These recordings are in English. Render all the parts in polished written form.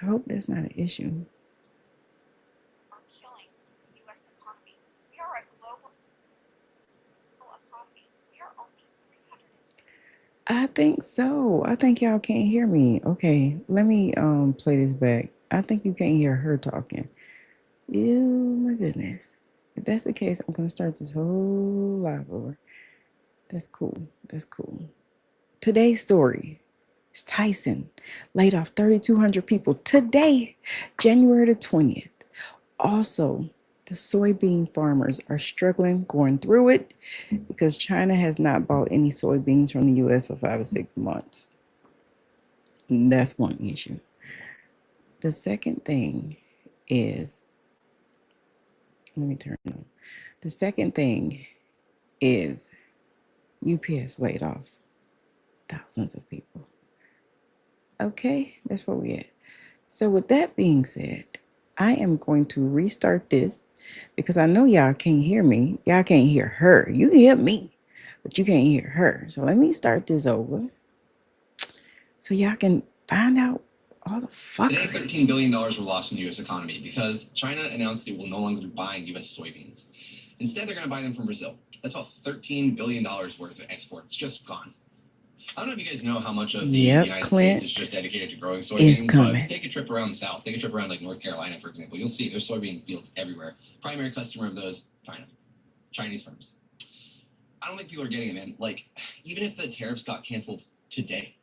I hope that's not an issue. Are killing the U.S. economy. We are a global economy. We are only 300. I think so. I think y'all can't hear me. Okay, let me play this back. I think you can't hear her talking. Ew, my goodness. If that's the case, I'm gonna start this whole live over. That's cool. That's cool. Today's story is Tyson laid off 3,200 people today, January the 20th. Also, the soybean farmers are struggling going through it because China has not bought any soybeans from the US for 5 or 6 months. And that's one issue. The second thing is, let me turn on. The second thing is UPS laid off thousands of people. Okay, that's where we at. So with that being said, I am going to restart this because I know y'all can't hear me. Y'all can't hear her. You can hear me, but you can't hear her. So let me start this over so y'all can find out all the fuckery. Today, $13 billion were lost from the U.S. economy because China announced it will no longer be buying U.S. soybeans. Instead, they're going to buy them from Brazil. That's about $13 billion worth of exports just gone. I don't know if you guys know how much of the United States is just dedicated to growing soybeans, but take a trip around the South. Take a trip around like North Carolina, for example. You'll see there's soybean fields everywhere. Primary customer of those, China. Chinese firms. I don't think people are getting it, man. Like, even if the tariffs got canceled today,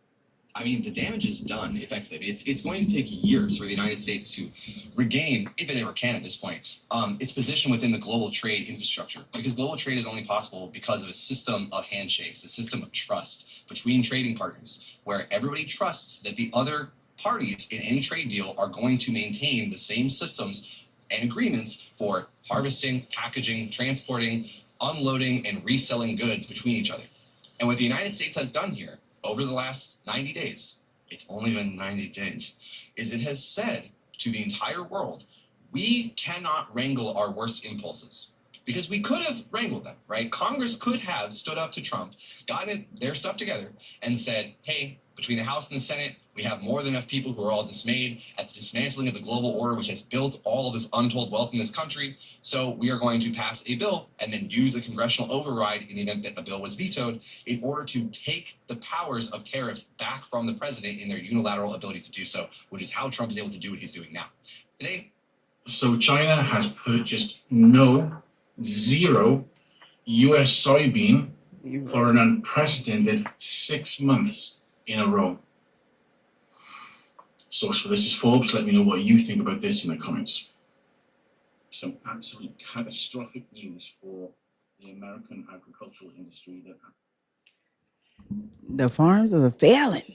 I mean, the damage is done effectively. I mean, it's going to take years for the United States to regain, if it ever can at this point, its position within the global trade infrastructure. Because global trade is only possible because of a system of handshakes, a system of trust between trading partners, where everybody trusts that the other parties in any trade deal are going to maintain the same systems and agreements for harvesting, packaging, transporting, unloading, and reselling goods between each other. And what the United States has done here over the last 90 days, it's only been 90 days, is it has said to the entire world, we cannot wrangle our worst impulses. Because we could have wrangled them, right? Congress could have stood up to Trump, gotten their stuff together, and said, hey, between the House and the Senate, we have more than enough people who are all dismayed at the dismantling of the global order, which has built all of this untold wealth in this country. So we are going to pass a bill and then use a congressional override in the event that a bill was vetoed in order to take the powers of tariffs back from the president in their unilateral ability to do so, which is how Trump is able to do what he's doing now. Today. So China has purchased zero US soybean for an unprecedented 6 months in a row. Source for this is Forbes. Let me know what you think about this in the comments. Some absolutely catastrophic news for the American agricultural industry. The farms are failing.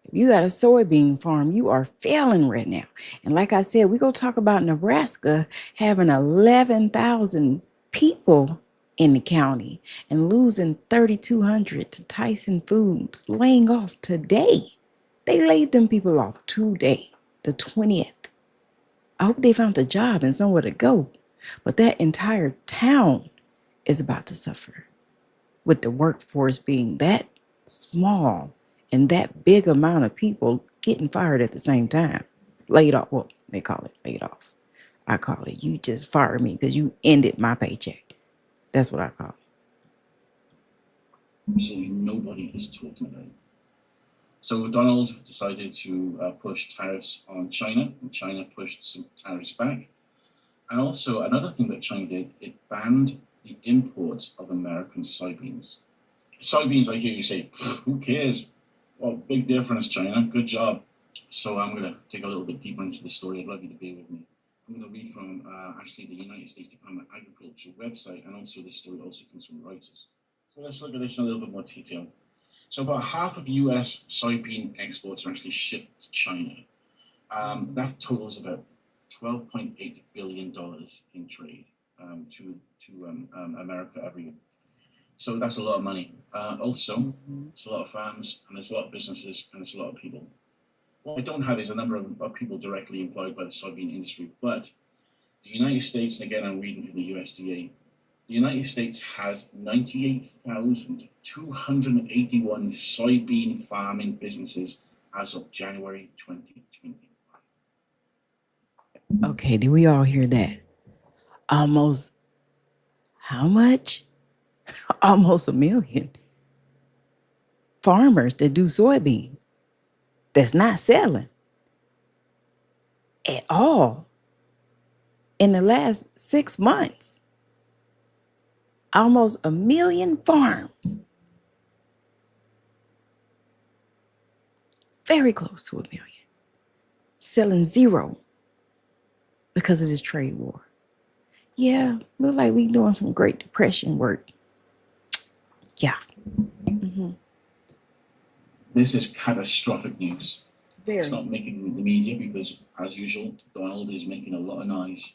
If you got a soybean farm, you are failing right now. And like I said, we're going to talk about Nebraska having 11,000 people in the county and losing 3,200 to Tyson Foods, laying off today. They laid them people off today, the 20th. I hope they found a job and somewhere to go. But that entire town is about to suffer with the workforce being that small and that big amount of people getting fired at the same time. Laid off. Well, they call it laid off. I call it you just fired me because you ended my paycheck. That's what I call it. Absolutely nobody is talking about it. So Donald decided to push tariffs on China, and China pushed some tariffs back. And also another thing that China did, it banned the import of American soybeans. Soybeans, I hear you say, who cares? Well, big difference, China. Good job. So I'm going to dig a little bit deeper into the story. I'd love you to bear with me. I'm going to read from actually the United States Department of Agriculture website, and also this story also comes from Reuters. So let's look at this in a little bit more detail. So about half of US soybean exports are actually shipped to China. That totals about $12.8 billion in trade to America every year. So that's a lot of money. Also, it's a lot of farms, and there's a lot of businesses, and there's a lot of people. What I don't have is a number of people directly employed by the soybean industry, but the United States, and again I'm reading from the USDA, the United States has 98,281 soybean farming businesses as of January 2020. Okay, did we all hear that? Almost how much? Almost a million farmers that do soybean that's not selling at all in the last 6 months. Almost a million farms. Very close to a million. Selling zero because of this trade war. Yeah, look like we doing some Great Depression work. Yeah. Mm-hmm. This is catastrophic news. Very. It's not making the media because, as usual, Donald is making a lot of noise.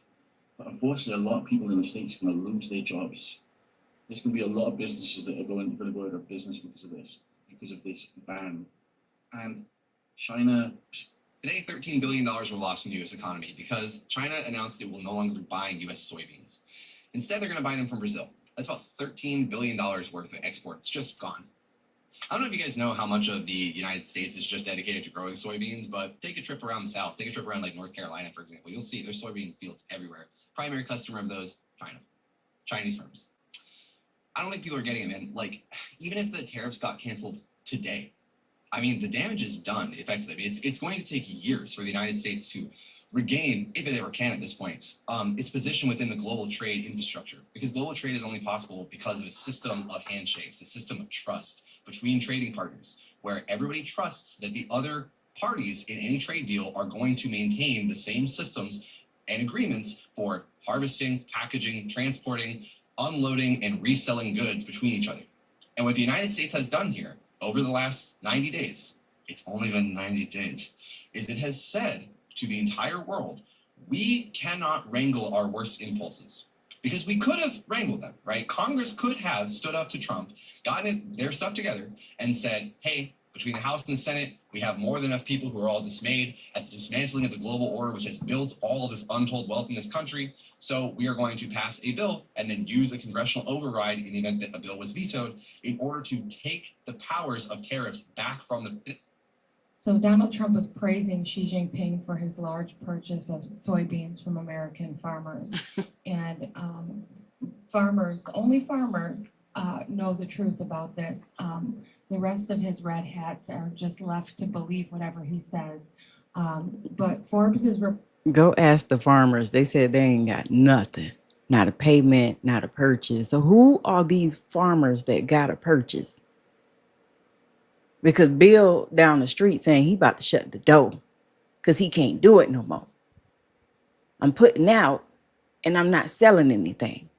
But unfortunately, a lot of people in the States are going to lose their jobs. There's going to be a lot of businesses that are going to go out of business because of this ban. And China. Today, $13 billion were lost from the U.S. economy because China announced it will no longer be buying U.S. soybeans. Instead, they're going to buy them from Brazil. That's about $13 billion worth of exports just gone. I don't know if you guys know how much of the United States is just dedicated to growing soybeans, but take a trip around the South. Take a trip around like North Carolina, for example. You'll see there's soybean fields everywhere. Primary customer of those, China. Chinese firms. I don't think people are getting it, man. Like, even if the tariffs got canceled today, I mean, the damage is done effectively. I mean, it's going to take years for the United States to regain, if it ever can at this point, its position within the global trade infrastructure. Because global trade is only possible because of a system of handshakes, a system of trust between trading partners, where everybody trusts that the other parties in any trade deal are going to maintain the same systems and agreements for harvesting, packaging, transporting, unloading, and reselling goods between each other. And what the United States has done here over the last 90 days, it's only been 90 days, is it has said to the entire world, we cannot wrangle our worst impulses. Because we could have wrangled them, right? Congress could have stood up to Trump, gotten their stuff together, and said, hey, between the House and the Senate, we have more than enough people who are all dismayed at the dismantling of the global order, which has built all of this untold wealth in this country. So we are going to pass a bill and then use a congressional override in the event that a bill was vetoed in order to take the powers of tariffs back from the... So Donald Trump was praising Xi Jinping for his large purchase of soybeans from American farmers. And only farmers know the truth about this. The rest of his red hats are just left to believe whatever he says. But Forbes is... Go ask the farmers. They said they ain't got nothing. Not a payment, not a purchase. So who are these farmers that got a purchase? Because Bill down the street saying he about to shut the door because he can't do it no more. I'm putting out and I'm not selling anything.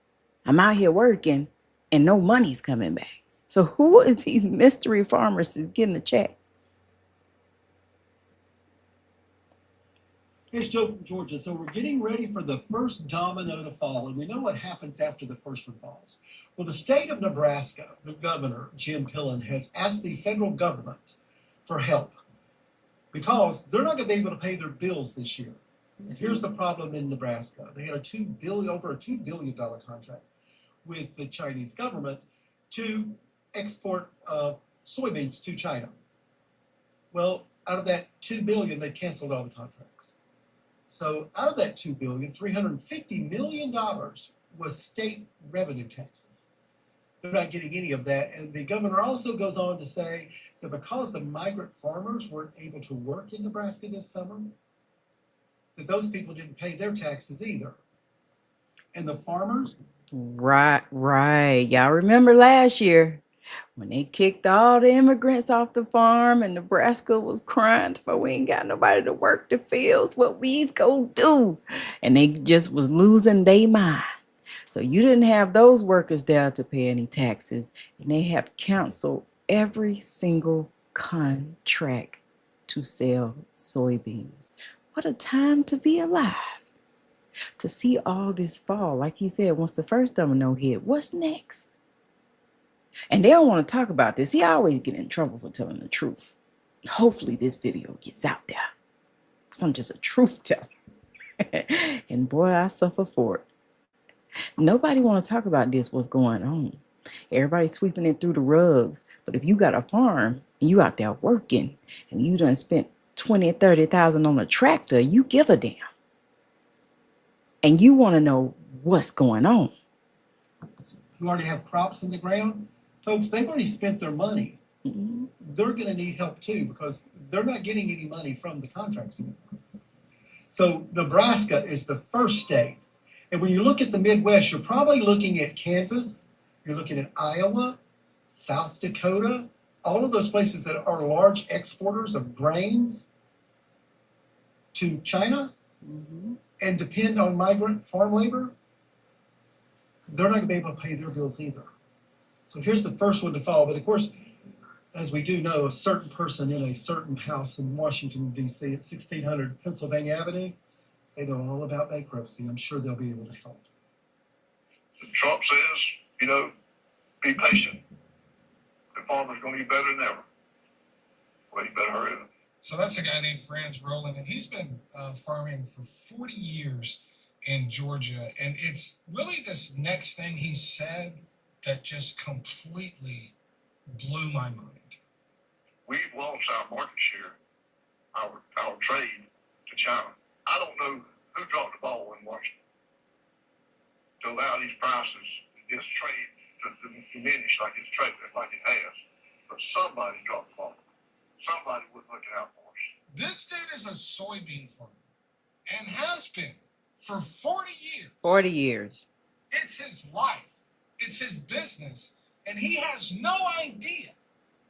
I'm out here working and no money's coming back. So who is these mystery farmers that's getting a check? Here's Joe from Georgia. So we're getting ready for the first domino to fall, and we know what happens after the first one falls. Well, the state of Nebraska, the governor, Jim Pillen, has asked the federal government for help because they're not going to be able to pay their bills this year. And here's the problem in Nebraska. They had over a $2 billion contract with the Chinese government to export soybeans to China. Well, out of that $2 billion, they canceled all the contracts. So out of that $2 billion, $350 million was state revenue taxes. They're not getting any of that. And the governor also goes on to say that because the migrant farmers weren't able to work in Nebraska this summer, that those people didn't pay their taxes either. And the farmers... Right. Y'all remember last year when they kicked all the immigrants off the farm and Nebraska was crying, but we ain't got nobody to work the fields. What we's gonna do? And they just was losing their mind. So you didn't have those workers there to pay any taxes, and they have canceled every single contract to sell soybeans. What a time to be alive. To see all this fall, like he said, once the first domino hit, what's next? And they don't want to talk about this. He always get in trouble for telling the truth. Hopefully this video gets out there, because I'm just a truth teller. And boy, I suffer for it. Nobody want to talk about this, what's going on. Everybody's sweeping it through the rugs. But if you got a farm and you out there working and you done spent $20,000 or $30,000 on a tractor, you give a damn. and you want to know what's going on. Who already have crops in the ground, folks, they've already spent their money. Mhm. They're going to need help too because they're not getting any money from the contracts anymore. So Nebraska is the first state. And when you look at the Midwest, you're probably looking at Kansas, you're looking at Iowa, South Dakota, all of those places that are large exporters of grains to China Mhm. and depend on migrant farm labor. They're not going to be able to pay their bills either. So here's the first one to fall. But of course, as we do know, a certain person in a certain house in Washington, D.C. at 1600 Pennsylvania Avenue, they know all about bankruptcy. I'm sure they'll be able to help. Trump says, be patient. The farmer's going to be better than ever. Well, you better hurry up. So that's a guy named Franz Rowland, and he's been farming for 40 years in Georgia. And it's really this next thing he said that just completely blew my mind. We've lost our market share, our trade to China. I don't know who dropped the ball in Washington to allow these prices, this trade to diminish like it's trade, like it has. But somebody dropped the ball. Somebody wasn't looking out for us. This dude is a soybean farmer and has been for 40 years. 40 years. It's his life. It's his business. And he has no idea,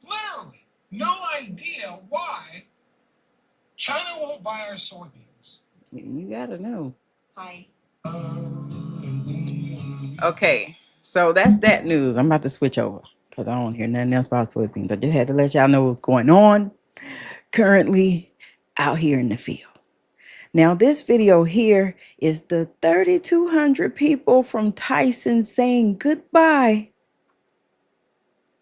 literally no idea why China won't buy our soybeans. You got to know. Hi. Okay, so that's that news. I'm about to switch over because I don't hear nothing else about soybeans. I just had to let y'all know what's going on currently out here in the field. Now, this video here is the 3,200 people from Tyson saying goodbye,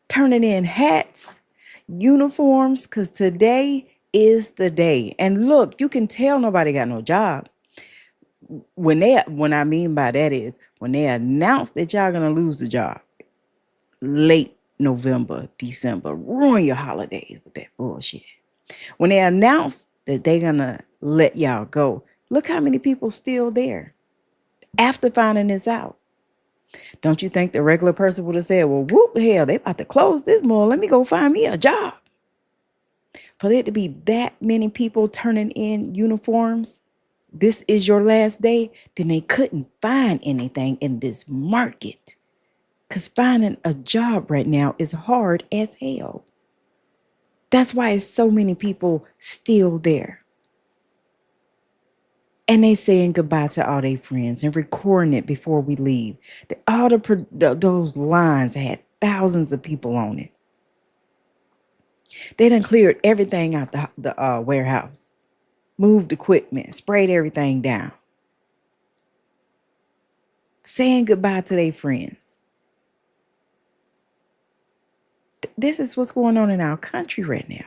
turning in hats, uniforms, because today is the day. And look, you can tell nobody got no job. What I mean by that is when they announce that y'all gonna lose the job late November, December, ruin your holidays with that bullshit. When they announce that they're gonna let y'all go, look how many people still there after finding this out. Don't you think the regular person would have said, well, whoop, hell, they about to close this mall. Let me go find me a job. For there to be that many people turning in uniforms, this is your last day, then they couldn't find anything in this market. Because finding a job right now is hard as hell. That's why it's so many people still there. And they saying goodbye to all their friends and recording it before we leave. Those lines had thousands of people on it. They done cleared everything out the warehouse. Moved equipment, sprayed everything down. Saying goodbye to their friends. This is what's going on in our country right now.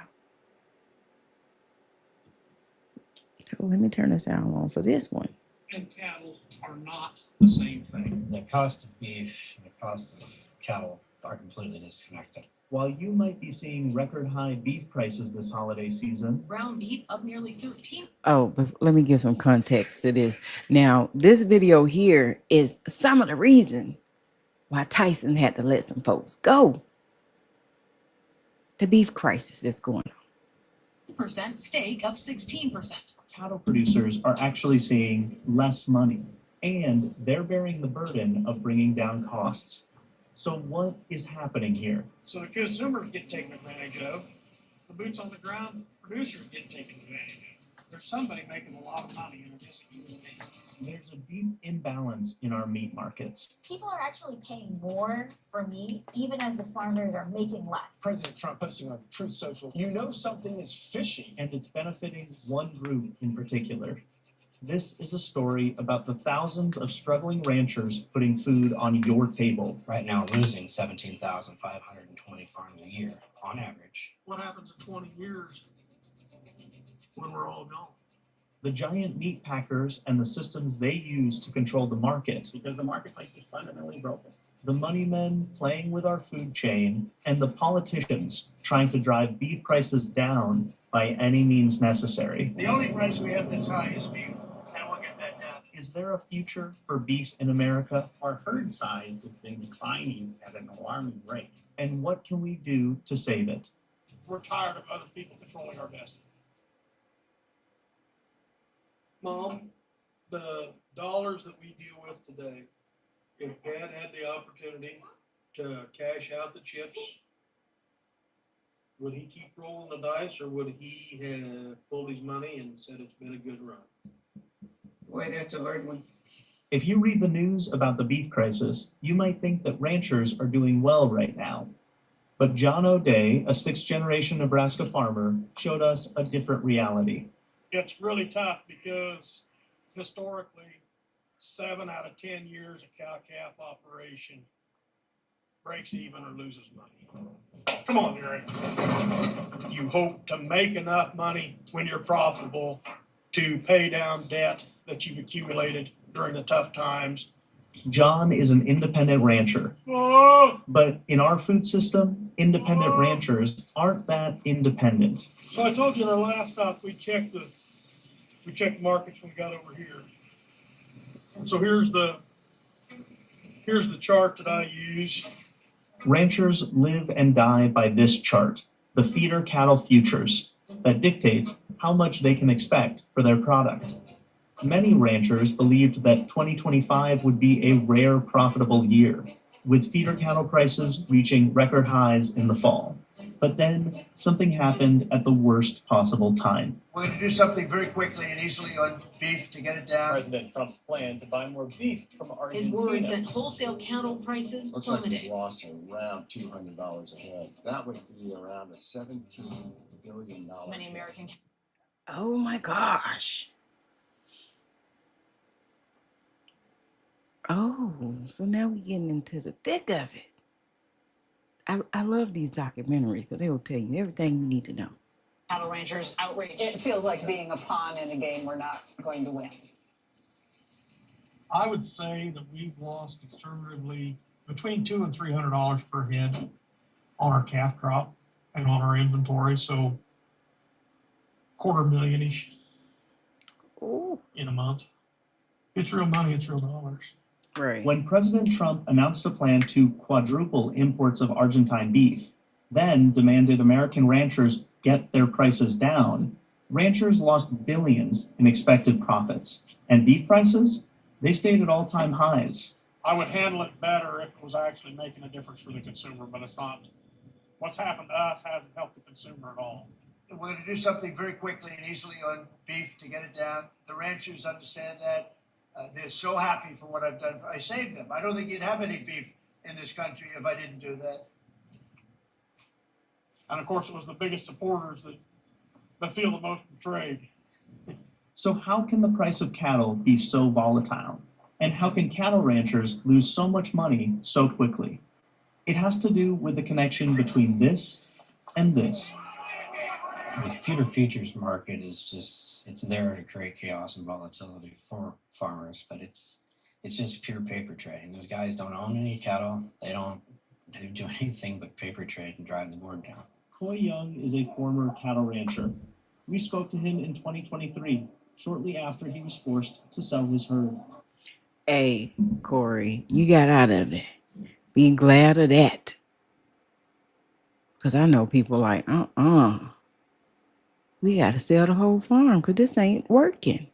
Let me turn the sound on for this one. And cattle are not the same thing. The cost of beef and the cost of cattle are completely disconnected. While you might be seeing record high beef prices this holiday season, ground beef up nearly 13. Oh, but let me give some context to this. Now, this video here is some of the reason why Tyson had to let some folks go. The beef crisis that's going on. Percent steak up 16%. cattle producers are actually seeing less money, and they're bearing the burden of bringing down costs. So what is happening here? So the consumers get taken advantage of. The boots on the ground producers get taken advantage of. There's somebody making a lot of money, and it just There's a deep imbalance in our meat markets. People are actually paying more for meat, even as the farmers are making less. President Trump posting on Truth Social, you know something is fishy. And it's benefiting one group in particular. This is a story about the thousands of struggling ranchers putting food on your table. Right now, losing 17,520 farms a year on average. what happens in 20 years when we're all gone? The giant meat packers and the systems they use to control the market. Because the marketplace is fundamentally broken. The money men playing with our food chain, and the politicians trying to drive beef prices down by any means necessary. The only price we have that's high is beef, and we'll get that down. Is there a future for beef in America? Our herd size has been declining at an alarming rate. And what can we do to save it? We're tired of other people controlling our destiny. Mom, the dollars that we deal with today, if Dad had the opportunity to cash out the chips, would he keep rolling the dice, or would he have pulled his money and said it's been a good run? Boy, that's a hard one. If you read the news about the beef crisis, you might think that ranchers are doing well right now. But John O'Day, a sixth-generation Nebraska farmer, showed us a different reality. It's really tough because historically, 7 out of 10 years a cow-calf operation breaks even or loses money. Come on, Eric. You hope to make enough money when you're profitable to pay down debt that you've accumulated during the tough times. John is an independent rancher. Oh! But in our food system, independent ranchers aren't that independent. So I told you in our last stop, we checked the markets when we got over here. So here's the chart that I use. Ranchers live and die by this chart, the feeder cattle futures, that dictates how much they can expect for their product. Many ranchers believed that 2025 would be a rare profitable year, with feeder cattle prices reaching record highs in the fall. But then something happened at the worst possible time. We're going to do something very quickly and easily on beef to get it down. President Trump's plan to buy more beef from Argentina. His words that wholesale cattle prices Looks like plummeted. we've lost around $200 a head. That would be around a $17 billion. Many American. Oh my gosh. Oh, so now we're getting into the thick of it. I love these documentaries because they will tell you everything you need to know. Cattle ranchers outraged. It feels like being a pawn in a game we're not going to win. I would say that we've lost conservatively between $200 and $300 per head on our calf crop and on our inventory. So $250,000-ish in a month. It's real money. It's real dollars. Right. When President Trump announced a plan to quadruple imports of Argentine beef, then demanded American ranchers get their prices down, ranchers lost billions in expected profits. And beef prices, they stayed at all-time highs. I would handle it better if it was actually making a difference for the consumer, but it's not. What's happened to us hasn't helped the consumer at all. We're going to do something very quickly and easily on beef to get it down. The ranchers understand that. They're so happy for what I've done. I saved them. I don't think you'd have any beef in this country if I didn't do that. And of course, it was the biggest supporters that feel the most betrayed. So how can the price of cattle be so volatile? And how can cattle ranchers lose so much money so quickly? It has to do with the connection between this and this. The feeder futures market is just, it's there to create chaos and volatility for farmers, but it's just pure paper trading. Those guys don't own any cattle. They don't do anything but paper trade and drive the board down. Coy Young is a former cattle rancher. We spoke to him in 2023, shortly after he was forced to sell his herd. Hey, Corey, you got out of it. Be glad of that. Because I know people like, we got to sell the whole farm because this ain't working.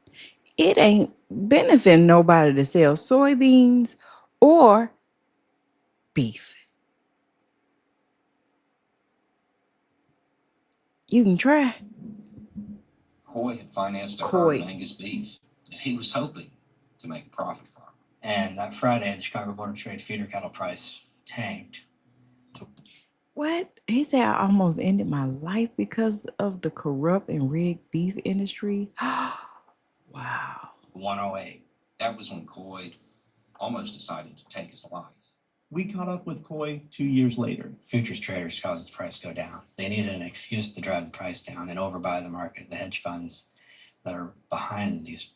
It ain't benefiting nobody to sell soybeans or beef. You can try. Coy had financed a herd Coy. of Angus beef that he was hoping to make a profit from. And that Friday, the Chicago Board of Trade feeder cattle price tanked. What? He said I almost ended my life because of the corrupt and rigged beef industry. Wow. 108. That was when Coy almost decided to take his life. We caught up with Coy 2 years later. Futures traders caused the price to go down. They needed an excuse to drive the price down and overbuy the market. The hedge funds that are behind these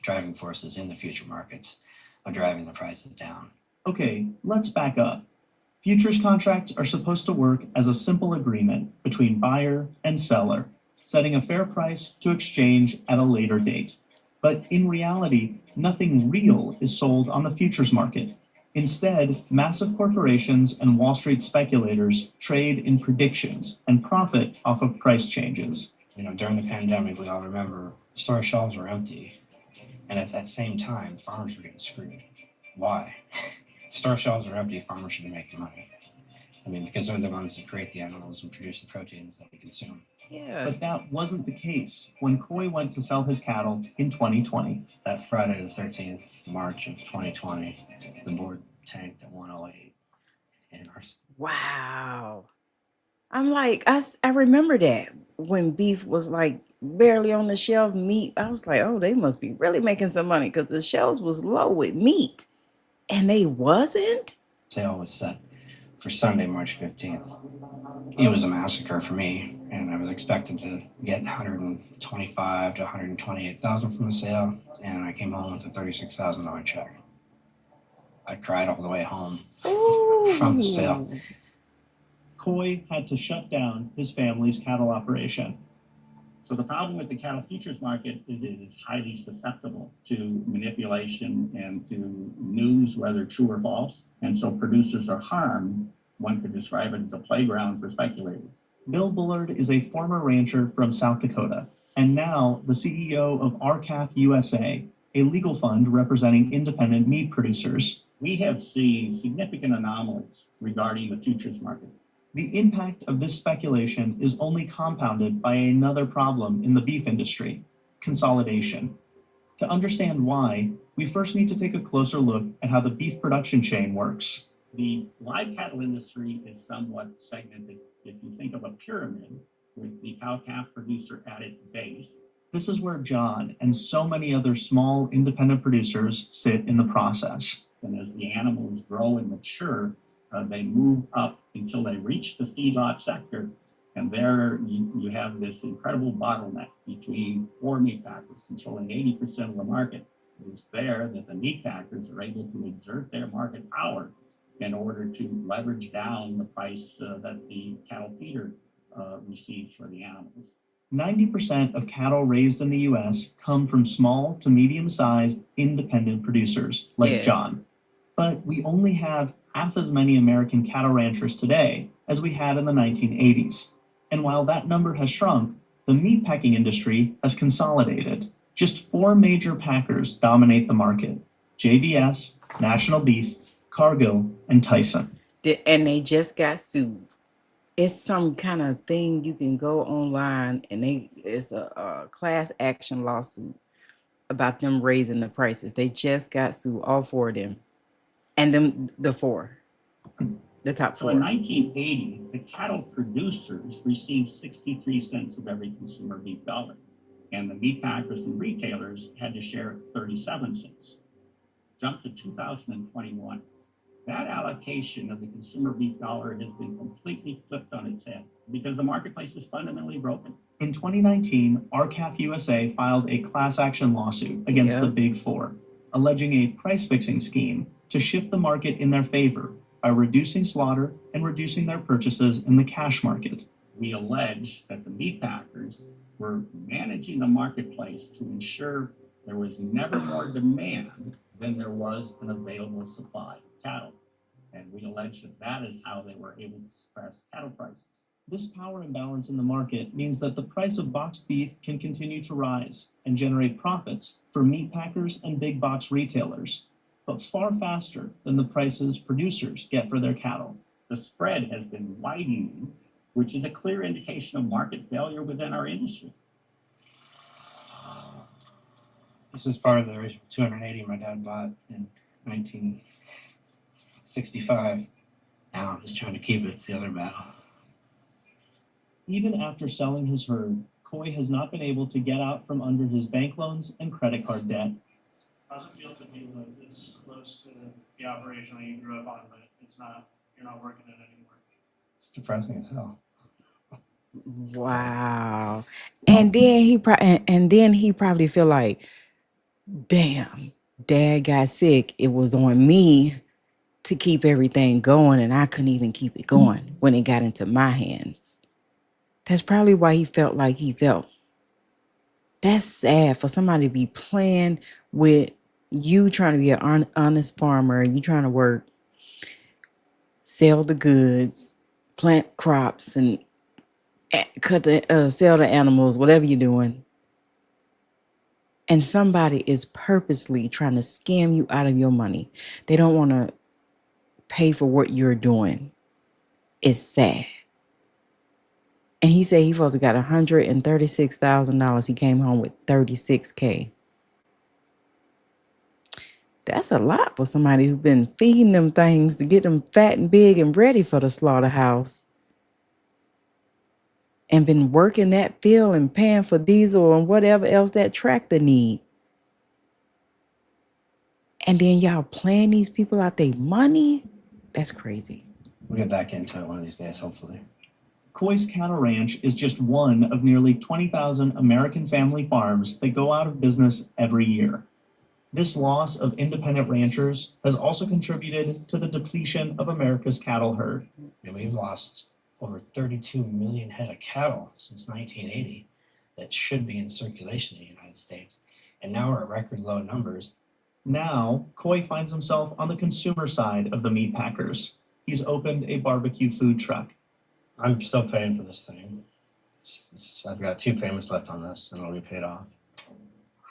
driving forces in the future markets are driving the prices down. Okay, let's back up. Futures contracts are supposed to work as a simple agreement between buyer and seller, setting a fair price to exchange at a later date. But in reality, nothing real is sold on the futures market. Instead, massive corporations and Wall Street speculators trade in predictions and profit off of price changes. During the pandemic, we all remember store shelves were empty. And at that same time, farmers were getting screwed. Why? Store shelves are empty, farmers should be making money. Because they're the ones that create the animals and produce the proteins that we consume. Yeah. But that wasn't the case when Coy went to sell his cattle in 2020. That Friday the 13th, March of 2020, the board tanked at 108. And Wow. I'm like, I remember that when beef was like barely on the shelf, meat. I was like, oh, they must be really making some money because the shelves was low with meat. And they wasn't? Sale was set for Sunday, March 15th. It was a massacre for me, and I was expected to get 125 to 128,000 from the sale, and I came home with a $36,000 check. I cried all the way home from the sale. Coy had to shut down his family's cattle operation. So the problem with the cattle futures market is it is highly susceptible to manipulation and to news, whether true or false. And so producers are harmed. One could describe it as a playground for speculators. Bill Bullard is a former rancher from South Dakota, and now the CEO of RCAF USA, a legal fund representing independent meat producers. We have seen significant anomalies regarding the futures market. The impact of this speculation is only compounded by another problem in the beef industry: consolidation. To understand why, we first need to take a closer look at how the beef production chain works. The live cattle industry is somewhat segmented. If you think of a pyramid with the cow-calf producer at its base. This is where John and so many other small independent producers sit in the process. And as the animals grow and mature, they move up until they reach the feedlot sector. And there you have this incredible bottleneck between four meat packers controlling 80% of the market. It is there that the meat packers are able to exert their market power in order to leverage down the price that the cattle feeder receives for the animals. 90% of cattle raised in the U.S. come from small to medium-sized independent producers like John. But we only have half as many American cattle ranchers today as we had in the 1980s. And while that number has shrunk, the meatpacking industry has consolidated. Just four major packers dominate the market: JBS, National Beef, Cargill, and Tyson. And they just got sued. It's some kind of thing you can go online and it's a class action lawsuit about them raising the prices. They just got sued, all four of them. And them, the top four. So in 1980, the cattle producers received 63 cents of every consumer beef dollar, and the meat packers and retailers had to share 37 cents. Jump to 2021. That allocation of the consumer beef dollar has been completely flipped on its head because the marketplace is fundamentally broken. In 2019, RCAF USA filed a class action lawsuit against the Big Four, alleging a price fixing scheme to shift the market in their favor by reducing slaughter and reducing their purchases in the cash market. We allege that the meat packers were managing the marketplace to ensure there was never more demand than there was an available supply of cattle. And we allege that that is how they were able to suppress cattle prices. This power imbalance in the market means that the price of boxed beef can continue to rise and generate profits for meat packers and big box retailers, but far faster than the prices producers get for their cattle. The spread has been widening, which is a clear indication of market failure within our industry. This is part of the original 280 my dad bought in 1965. Now I'm just trying to keep it. It's the other battle. Even after selling his herd, Coy has not been able to get out from under his bank loans and credit card debt. How's it feel to be this close to the operation that you grew up on, but you're not working it anymore? It's depressing as hell. Wow. And then he probably feel like, damn, Dad got sick. It was on me to keep everything going, and I couldn't even keep it going when it got into my hands. That's probably why he felt like he felt. That's sad for somebody to be playing with you trying to be an honest farmer. You trying to work, sell the goods, plant crops, and sell the animals, whatever you're doing. And somebody is purposely trying to scam you out of your money. They don't want to pay for what you're doing. It's sad. And he said he supposed to got $136,000. He came home with $36K. That's a lot for somebody who's been feeding them things to get them fat and big and ready for the slaughterhouse. And been working that field and paying for diesel and whatever else that tractor need. And then y'all playing these people out their money? That's crazy. We'll get back into it one of these days, hopefully. Coy's Cattle Ranch is just one of nearly 20,000 American family farms that go out of business every year. This loss of independent ranchers has also contributed to the depletion of America's cattle herd. And we've lost over 32 million head of cattle since 1980 that should be in circulation in the United States. And now we're at record low numbers. Now, Coy finds himself on the consumer side of the meat packers. He's opened a barbecue food truck. I'm still paying for this thing. I've got 2 payments left on this, and it'll be paid off.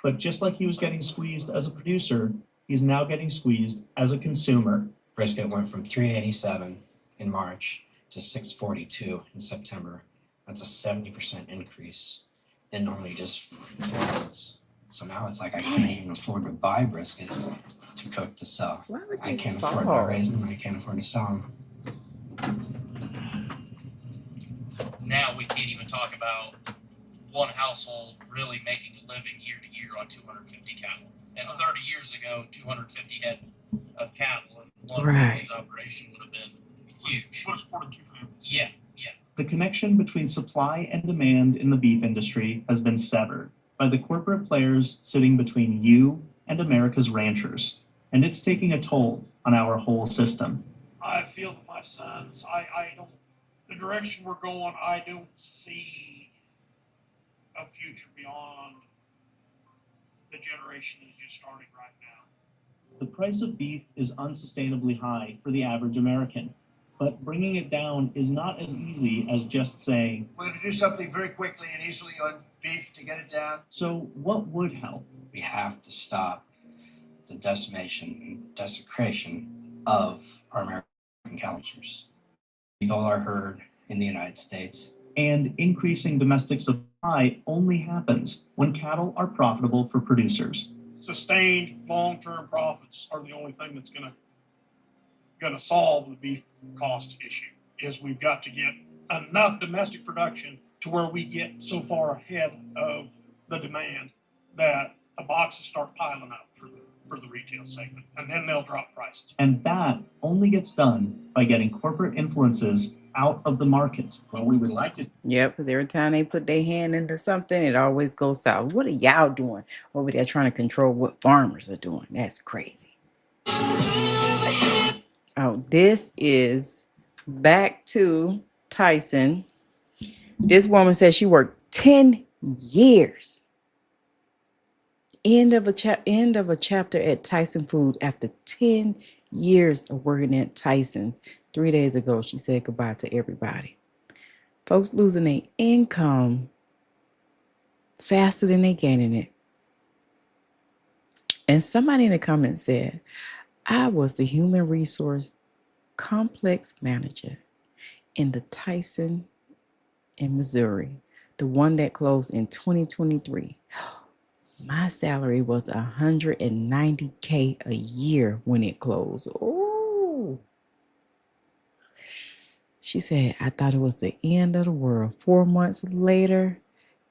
But just like he was getting squeezed as a producer, he's now getting squeezed as a consumer. Brisket went from $387 in March to $642 in September. That's a 70% increase in only just 4 months. So now it's like I can't even afford to buy brisket to cook to sell. I can't afford to raise them. I can't afford to sell them. Now we can't even talk about one household really making a living year to year on 250 cattle. And 30 years ago, 250 head of cattle in one family's operation would have been huge. Yeah. The connection between supply and demand in the beef industry has been severed by the corporate players sitting between you and America's ranchers, and it's taking a toll on our whole system. I feel that my sons, I don't, the direction we're going, I don't see a future beyond the generation that's just starting right now. The price of beef is unsustainably high for the average American, but bringing it down is not as easy as just saying, We're going to do something very quickly and easily on beef to get it down. So what would help? We have to stop the decimation and desecration of our American cattle ranchers. People are herd in the United States. And increasing domestic supply only happens when cattle are profitable for producers. Sustained long-term profits are the only thing that's gonna solve the beef cost issue. Is we've got to get enough domestic production to where we get so far ahead of the demand that the boxes start piling up for the retail segment, and then they'll drop prices. And that only gets done by getting corporate influences out of the market. Well, we would like to. Yep, because every time they put their hand into something, it always goes south. What are y'all doing over there trying to control what farmers are doing? That's crazy. Oh, this is back to Tyson. This woman says she worked 10 years. End of a chapter at Tyson Food after 10 years of working at Tyson's. 3 days ago, she said goodbye to everybody. Folks losing their income faster than they gaining it. And somebody in the comments said, I was the human resource complex manager in the Tyson in Missouri, the one that closed in 2023. My salary was $190K a year when it closed. Oh. She said, I thought it was the end of the world. 4 months later,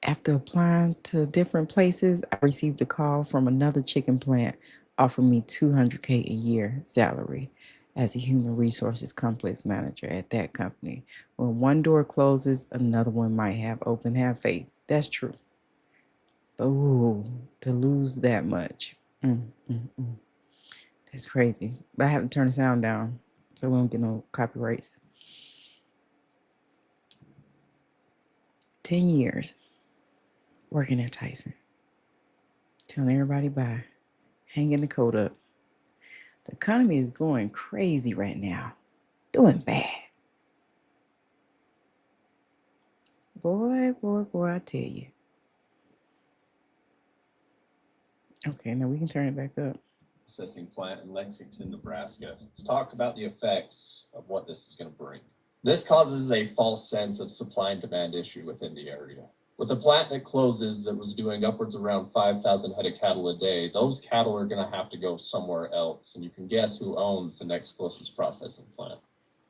after applying to different places, I received a call from another chicken plant offering me $200K a year salary as a human resources complex manager at that company. When one door closes, another one might have open. Have faith. That's true. But ooh, to lose that much. That's crazy. But I have to turn the sound down so we don't get no copyrights. 10 years working at Tyson. Telling everybody bye. Hanging the coat up. The economy is going crazy right now. Doing bad. Boy, I tell you. Okay, now we can turn it back up. Processing plant in Lexington, Nebraska. Let's talk about the effects of what this is going to bring. This causes a false sense of supply and demand issue within the area. With a plant that closes that was doing upwards around 5,000 head of cattle a day, those cattle are going to have to go somewhere else. And you can guess who owns the next closest processing plant.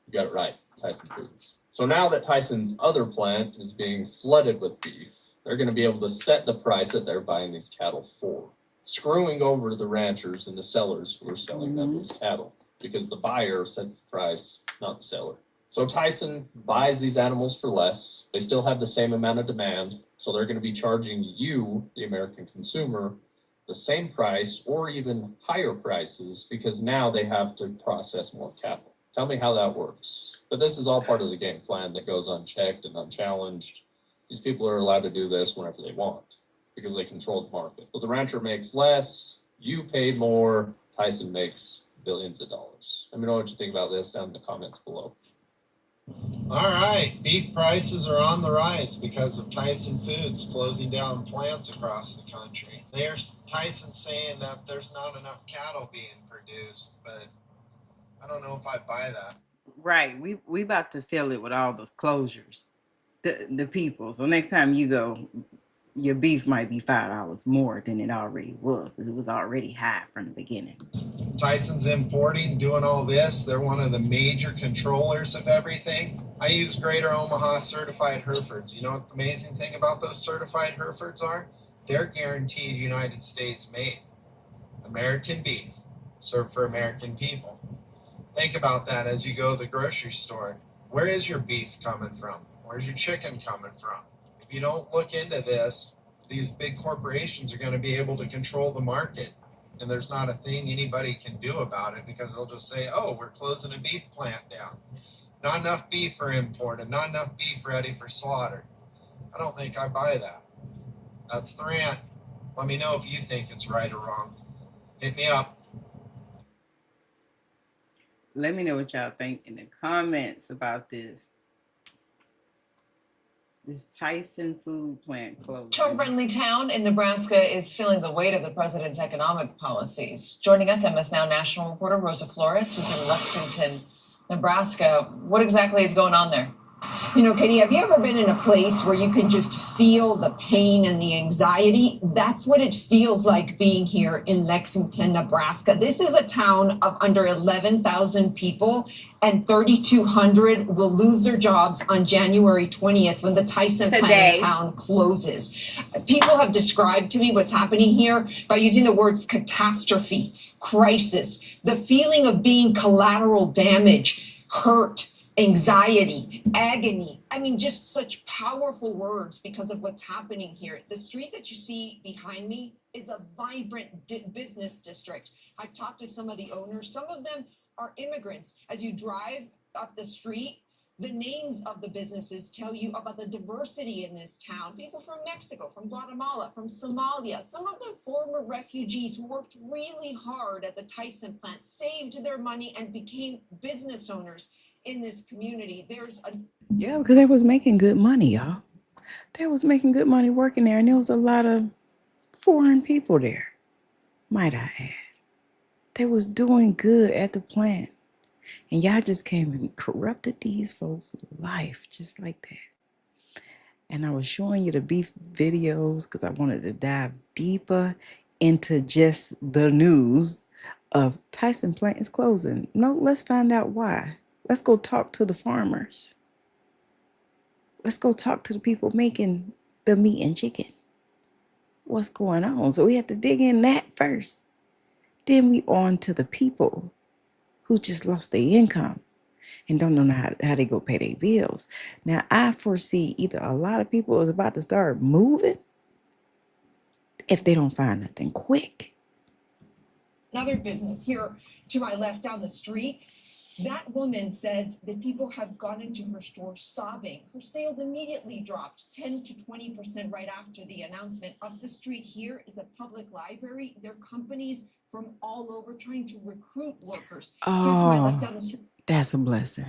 You got it right, Tyson Foods. So now that Tyson's other plant is being flooded with beef, they're going to be able to set the price that they're buying these cattle for, screwing over the ranchers and the sellers who are selling them these cattle, because the buyer sets the price, not the seller. So Tyson buys these animals for less. They still have the same amount of demand. So they're going to be charging you, the American consumer, the same price or even higher prices because now they have to process more cattle. Tell me how that works. But this is all part of the game plan that goes unchecked and unchallenged. These people are allowed to do this whenever they want because they control the market. So the rancher makes less, you pay more, Tyson makes billions of dollars. Let me know what you think about this down in the comments below. All right, beef prices are on the rise because of Tyson Foods closing down plants across the country. There's Tyson saying that there's not enough cattle being produced, but I don't know if I buy that. Right, we about to fill it with all those closures. The people. So next time you go, your beef might be $5 more than it already was because it was already high from the beginning. Tyson's importing, doing all this. They're one of the major controllers of everything. I use Greater Omaha certified Herefords. You know what the amazing thing about those certified Herefords are? They're guaranteed United States made. American beef, served for American people. Think about that as you go to the grocery store. Where is your beef coming from? Where's your chicken coming from? If you don't look into this, these big corporations are going to be able to control the market. And there's not a thing anybody can do about it because they'll just say, oh, we're closing a beef plant down. Not enough beef for imported, not enough beef ready for slaughter. I don't think I buy that. That's the rant. Let me know if you think it's right or wrong. Hit me up. Let me know what y'all think in the comments about this. This Tyson food plant closing. Trump-friendly town in Nebraska is feeling the weight of the president's economic policies. Joining us, MS Now national reporter Rosa Flores, who's in Lexington, Nebraska. What exactly is going on there? You know, Katie, have you ever been in a place where you can just feel the pain and the anxiety? That's what it feels like being here in Lexington, Nebraska. This is a town of under 11,000 people, and 3,200 will lose their jobs on January 20th when the Tyson plant in town closes. People have described to me what's happening here by using the words catastrophe, crisis, the feeling of being collateral damage, hurt, anxiety, agony. I mean, just such powerful words because of what's happening here. The street that you see behind me is a vibrant business district. I've talked to some of the owners. Some of them are immigrants. As you drive up the street, the names of the businesses tell you about the diversity in this town. People from Mexico, from Guatemala, from Somalia, some of them former refugees who worked really hard at the Tyson plant, saved their money and became business owners in this community. Yeah, because they was making good money, y'all. They was making good money working there, and there was a lot of foreign people there, might I add. They was doing good at the plant. And y'all just came and corrupted these folks' life just like that. And I was showing you the beef videos because I wanted to dive deeper into just the news of Tyson plant is closing. No, let's find out why. Let's go talk to the farmers. Let's go talk to the people making the meat and chicken. What's going on? So we have to dig in that first. Then we on to the people who just lost their income and don't know how they go pay their bills. Now, I foresee either a lot of people is about to start moving if they don't find nothing quick. Another business here to my left down the street. That woman says that people have gone into her store sobbing. Her sales immediately dropped 10 to 20% right after the announcement. Up the street here is a public library. There are companies from all over trying to recruit workers. Here to my left Oh, down the street. that's a blessing.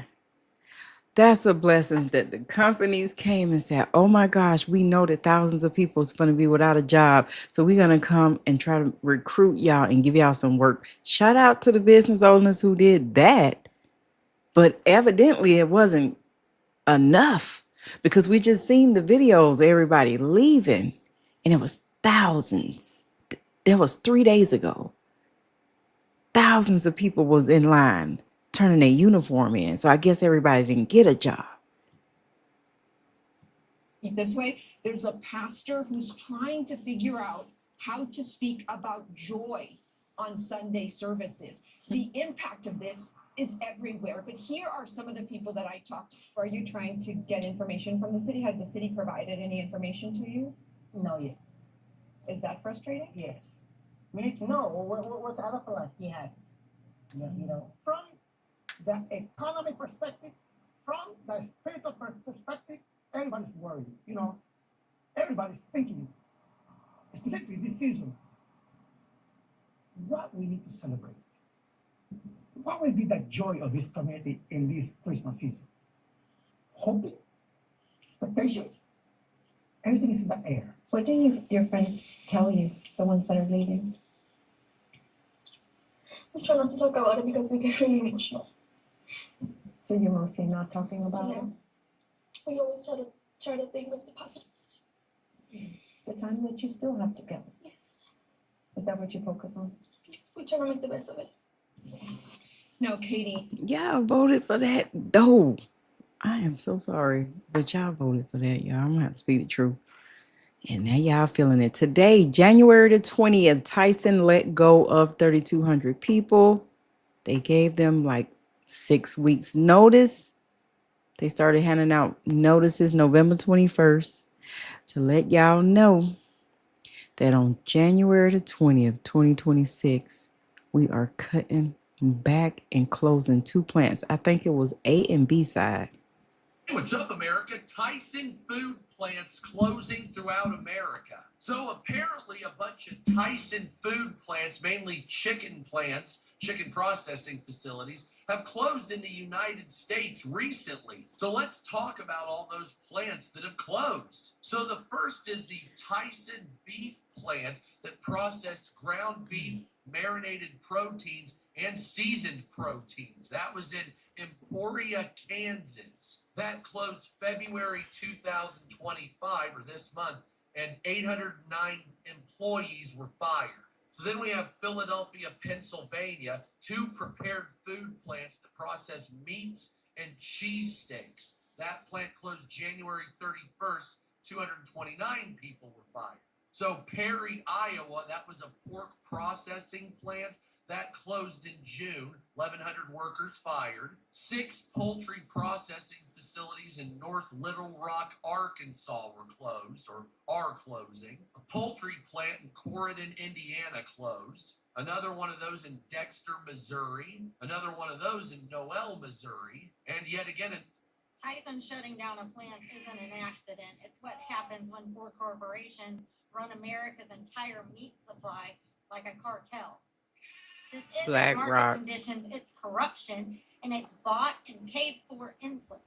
That's a blessing that the companies came and said, oh my gosh, we know that thousands of people is going to be without a job. So we're going to come and try to recruit y'all and give y'all some work. Shout out to the business owners who did that. But evidently it wasn't enough because we just seen the videos, everybody leaving, and it was thousands. That was 3 days ago. Thousands of people was in line turning their uniform in. So I guess everybody didn't get a job. This way, there's a pastor who's trying to figure out how to speak about joy on Sunday services. The impact of this is everywhere, but here are some of the people that I talked to. Are you trying to get information from the city? Has the city provided any information to you? No yet. Is that frustrating? Yes. We need to know what's other plan he had. You know, from the economic perspective, from the spiritual perspective, everybody's worried. You know, everybody's thinking, specifically this season, what we need to celebrate. What will be the joy of this community in this Christmas season? Hoping, expectations, everything is in the air. What do your friends tell you, the ones that are leaving? We try not to talk about it because we get really emotional. So you're mostly not talking about it? We always try to think of the positive side. The time that you still have to go. Yes. Is that what you focus on? Yes. We try to make the best of it. Now, Katie. Y'all voted for that. No. I am so sorry. But y'all voted for that, y'all. I'm going to have to speak the truth. And now y'all feeling it. Today, January the 20th, Tyson let go of 3,200 people. They gave them like 6 weeks notice. They started handing out notices November 21st to let y'all know that on January the 20th, 2026, we are cutting back and closing 2 plants. I think it was A and B side. Hey, what's up, America? Tyson food plants closing throughout America. So apparently a bunch of Tyson food plants, mainly chicken plants, chicken processing facilities, have closed in the United States recently. So let's talk about all those plants that have closed. So the first is the Tyson beef plant that processed ground beef, marinated proteins, and seasoned proteins. That was in Emporia, Kansas. That closed February 2025, or this month, and 809 employees were fired. So then we have Philadelphia, Pennsylvania, 2 prepared food plants that process meats and cheesesteaks. That plant closed January 31st, 229 people were fired. So Perry, Iowa, that was a pork processing plant. That closed in June, 1,100 workers fired. 6 poultry processing facilities in North Little Rock, Arkansas were closed or are closing. A poultry plant in Corydon, Indiana closed. Another one of those in Dexter, Missouri. Another one of those in Noel, Missouri. And yet again in Tyson shutting down a plant isn't an accident. It's what happens when 4 corporations run America's entire meat supply like a cartel. This isn't Black market Rock. conditions, it's corruption, and it's bought and paid for influence.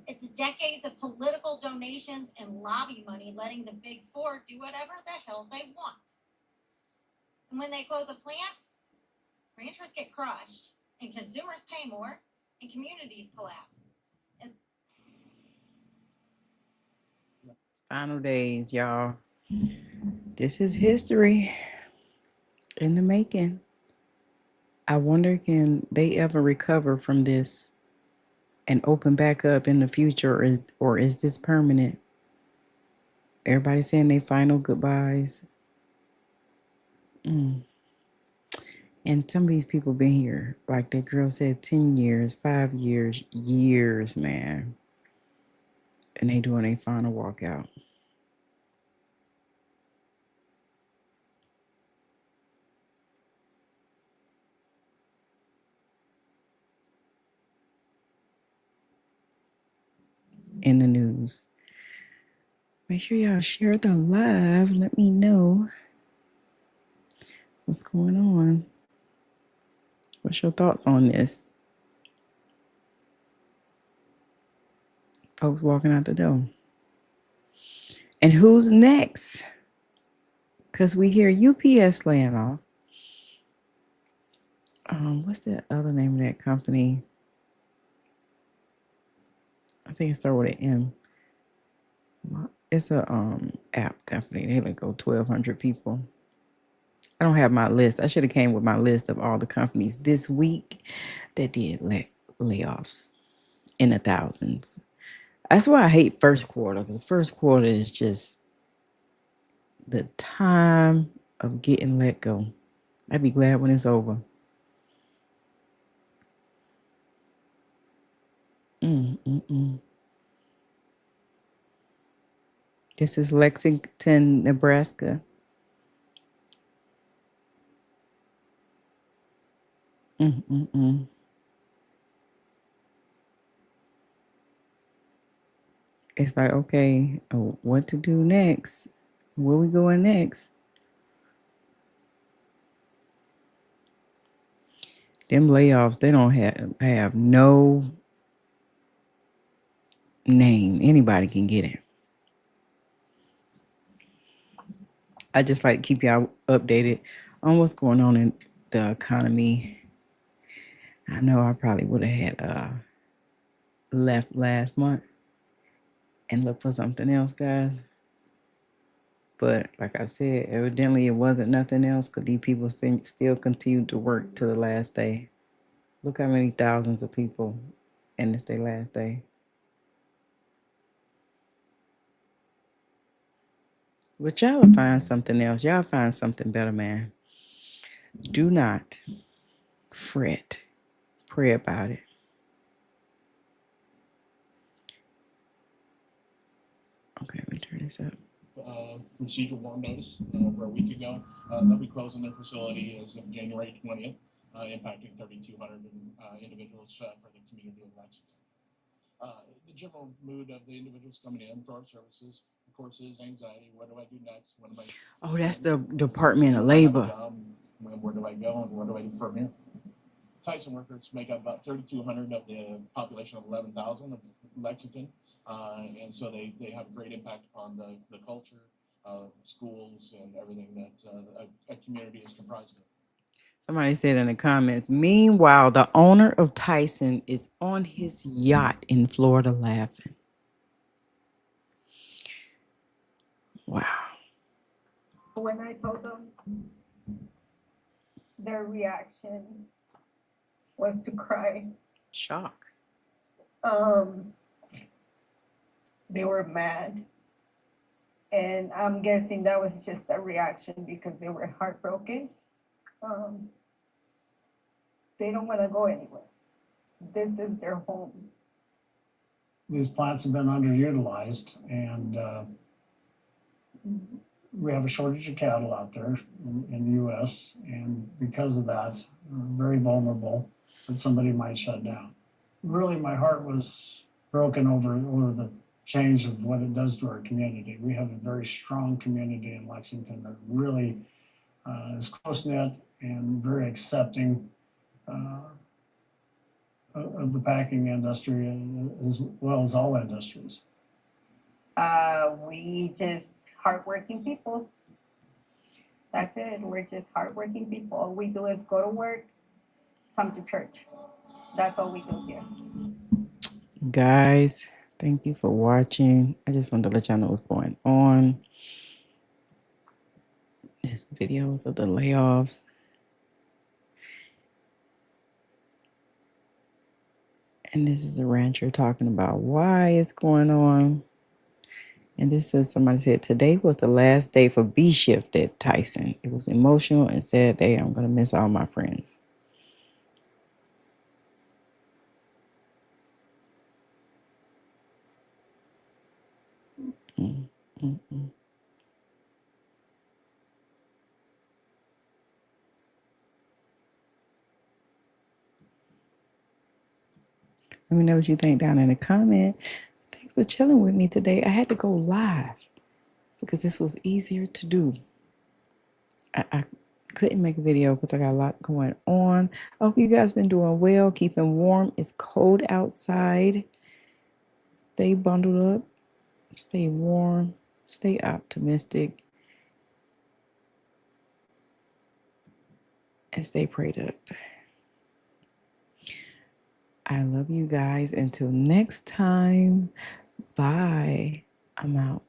It's decades of political donations and lobby money letting the big 4 do whatever the hell they want. And when they close a plant, ranchers get crushed, and consumers pay more, and communities collapse. And Final days, y'all. This is history in the making. I wonder, can they ever recover from this and open back up in the future, or is this permanent? Everybody saying they final goodbyes. And some of these people been here, like that girl said, 10 years, 5 years, years, man. And they doing a final walkout. in the news. Make sure y'all share the live. Let me know what's going on. What's your thoughts on this? Folks walking out the door. And who's next? Because we hear UPS laying off. What's the other name of that company? I think it started with an M. It's a app company. They let go 1,200 people. I don't have my list. I should have came with my list of all the companies this week that did layoffs in the thousands. That's why I hate first quarter, because the first quarter is just the time of getting let go. I'd be glad when it's over. This is Lexington, Nebraska. It's like, okay, what to do next? Where we going next? Them layoffs, they don't have no name. Anybody can get it. I just like to keep y'all updated on what's going on in the economy. I know I probably would have had left last month and looked for something else, guys. But like I said, evidently it wasn't nothing else because these people still continued to work to the last day. Look how many thousands of people, and it's their last day. But y'all will find something else. Y'all find something better, man. Do not fret. Pray about it. Okay, let me turn this up. Procedural warm notice over a week ago. They'll be closing their facility as of January 20th, impacting 3,200 individuals for the community of Lexington. The general mood of the individuals coming in for our services, of course, is anxiety. What do I do next? What am I? Oh, that's the Department of Labor. Where do I go and what do I do from here? Tyson workers make up about 3,200 of the population of 11,000 of Lexington. And so they have a great impact upon the culture of schools and everything that a community is comprised of. Somebody said in the comments, meanwhile, the owner of Tyson is on his yacht in Florida laughing. Wow. When I told them, their reaction was to cry. Shock. They were mad. And I'm guessing that was just a reaction because they were heartbroken. They don't want to go anywhere. This is their home. These plants have been underutilized, and we have a shortage of cattle out there in the U.S., and because of that, we're very vulnerable that somebody might shut down. Really, my heart was broken over the change of what it does to our community. We have a very strong community in Lexington that really is close-knit and very accepting of the packing industry as well as all industries. We just hardworking people. That's it. We're just hardworking people. All we do is go to work, come to church. That's all we do here. Guys, thank you for watching. I just wanted to let y'all know what's going on. There's videos of the layoffs. And this is a rancher talking about why it's going on. And this says, somebody said, today was the last day for B shift at Tyson. It was emotional and sad day. I'm going to miss all my friends. Let me know what you think down in the comment. Thanks Thanks for chilling with me today. I had to go live because this was easier to do. I couldn't make a video because I got a lot going on. I hope you guys been doing well, keeping warm. It's cold outside. Stay bundled up, stay warm, stay optimistic, and stay prayed up. I love you guys. Until next time, bye. I'm out.